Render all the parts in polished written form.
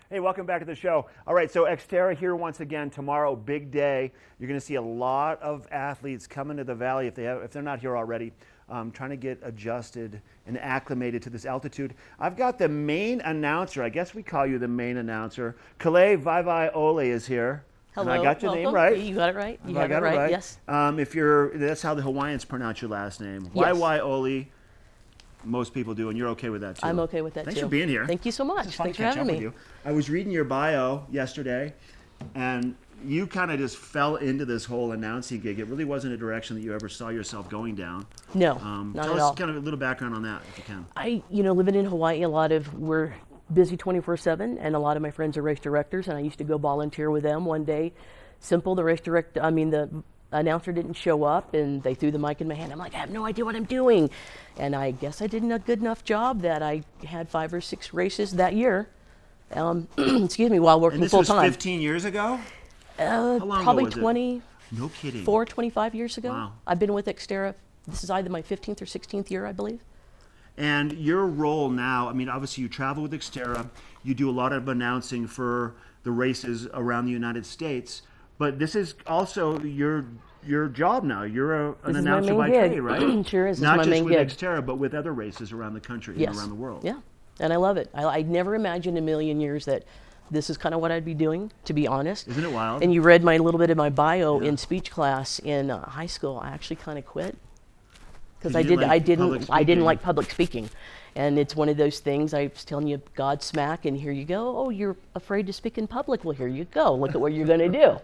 Hey, welcome back to the show. All right, so XTERRA here once again tomorrow, big day. You're going to see a lot of athletes coming to the Valley if they're not here already, trying to get adjusted and acclimated to this altitude. I've got the main announcer. I guess we call you the main announcer. Kalei Waiwaiole is here. Hello. And I got your welcome. name right. You got it right. You got got it right. Yes. That's how the Hawaiians pronounce your last name. Yes. Waiwaiole. Most people do, and you're okay with that too. I'm okay with that Thanks too. for being here. Thank you so much. Thanks for having me. I was reading your bio yesterday, and you kind of just fell into this whole announcing gig. It really wasn't a direction that you ever saw yourself going down. No, not tell at us all. kind of a little background on that, if you can. Living in Hawaii, we're busy 24/7, and a lot of my friends are race directors, and I used to go volunteer with them. One day, the announcer didn't show up, and they threw the mic in my hand. I'm like, I have no idea what I'm doing. And I guess I did a good enough job that I had 5 or 6 races that year, while working full time. And this was 15 years ago? How long probably ago was 20, it? No kidding. 25 years ago. Wow. I've been with XTERRA. This is either my 15th or 16th year, I believe. And your role now, obviously you travel with XTERRA, you do a lot of announcing for the races around the United States, but this is also your job now. You're an announcer by trade, right? Sure is. Not my just main with gig. XTERRA, but with other races around the country and around the world. Yeah, and I love it. I never imagined in a million years that this is kind of what I'd be doing, to be honest. Isn't it wild? And you read my little bit of my bio in speech class in high school. I actually kind of quit because I didn't like public speaking. And it's one of those things, I was telling you, Godsmack, and here you go. Oh, you're afraid to speak in public? Well, here you go. Look at what you're going to do.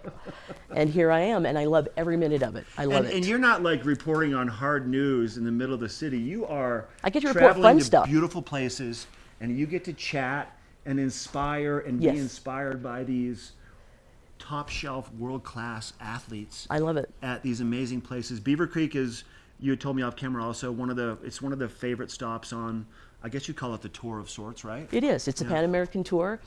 And here I am, and I love every minute of it. I love it. And you're not like reporting on hard news in the middle of the city. You are I get to report traveling fun to stuff. beautiful places, and you get to chat and inspire and be inspired by these top shelf, world-class athletes. I love it. At these amazing places. Beaver Creek is, you had told me off camera also, it's one of the favorite stops on, I guess you call it the tour of sorts, right? It is. It's a Pan American tour.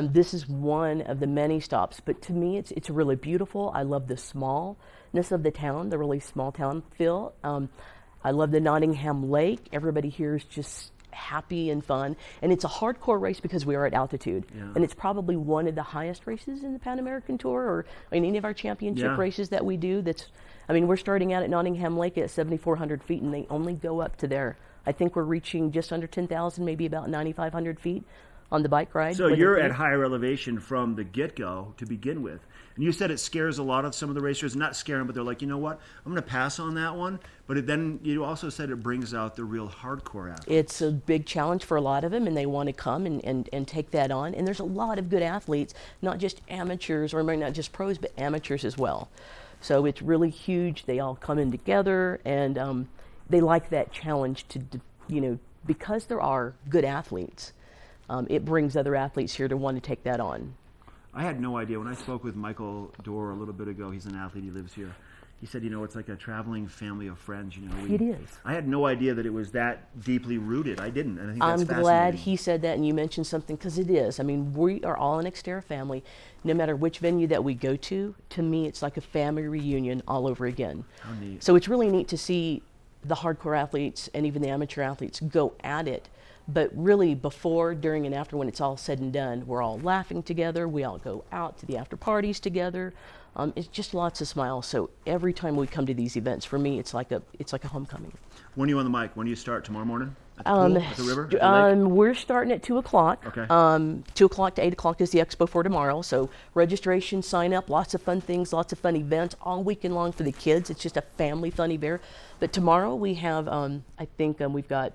This is one of the many stops, but to me it's really beautiful. I love the smallness of the town, the really small town feel. I love the Nottingham Lake. Everybody here is just happy and fun, and it's a hardcore race because we are at altitude, and it's probably one of the highest races in the Pan American Tour, or any of our championship races that we do. We're starting out at Nottingham Lake at 7,400 feet, and they only go up to there. I think we're reaching just under 10,000, maybe about 9,500 feet on the bike ride. So you're at higher elevation from the get-go to begin with. And you said it scares a lot of some of the racers, not scare them, but they're like, you know what, I'm going to pass on that one. But then you also said it brings out the real hardcore athletes. It's a big challenge for a lot of them, and they want to come and take that on. And there's a lot of good athletes, not just amateurs, or maybe not just pros, but amateurs as well. So it's really huge. They all come in together, and they like that challenge because there are good athletes. It brings other athletes here to want to take that on. I had no idea. When I spoke with Michael Dorr a little bit ago, he's an athlete, he lives here. He said, it's like a traveling family of friends. It is. I had no idea that it was that deeply rooted. I didn't, and I think that's fascinating. I'm glad he said that, and you mentioned something, because it is. We are all an XTERRA family. No matter which venue that we go to me, it's like a family reunion all over again. How neat. So it's really neat to see the hardcore athletes and even the amateur athletes go at it. But really, before, during, and after, when it's all said and done, we're all laughing together. We all go out to the after parties together. It's just lots of smiles. So every time we come to these events, for me, it's like a homecoming. When are you on the mic? When do you start? Tomorrow morning? At the pool? At the river? At the lake? We're starting at 2 o'clock. Okay. 2 o'clock to 8 o'clock is the expo for tomorrow. So registration, sign up, lots of fun things, lots of fun events all weekend long for the kids. It's just a family fun event. But tomorrow we have, we've got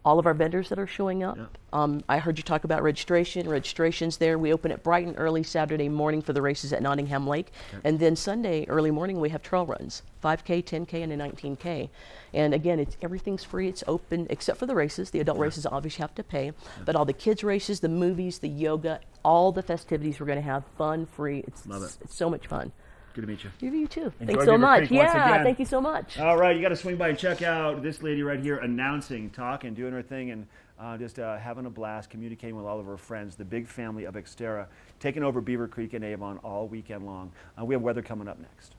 all of our vendors that are showing up. Yeah. I heard you talk about registration. Registration's there. We open it bright and early Saturday morning for the races at Nottingham Lake. Okay. And then Sunday, early morning, we have trail runs, 5K, 10K, and a 19K. And again, everything's free. It's open, except for the races. The adult races obviously have to pay. But all the kids' races, the movies, the yoga, all the festivities we're going to have, fun, free. Love it. It's so much fun. Good to meet you. You too. Enjoy Thanks so Beaver much. Creek once again. Thank you so much. All right, you got to swing by and check out this lady right here announcing, talking, doing her thing, and just having a blast, communicating with all of her friends, the big family of XTERRA, taking over Beaver Creek and Avon all weekend long. We have weather coming up next.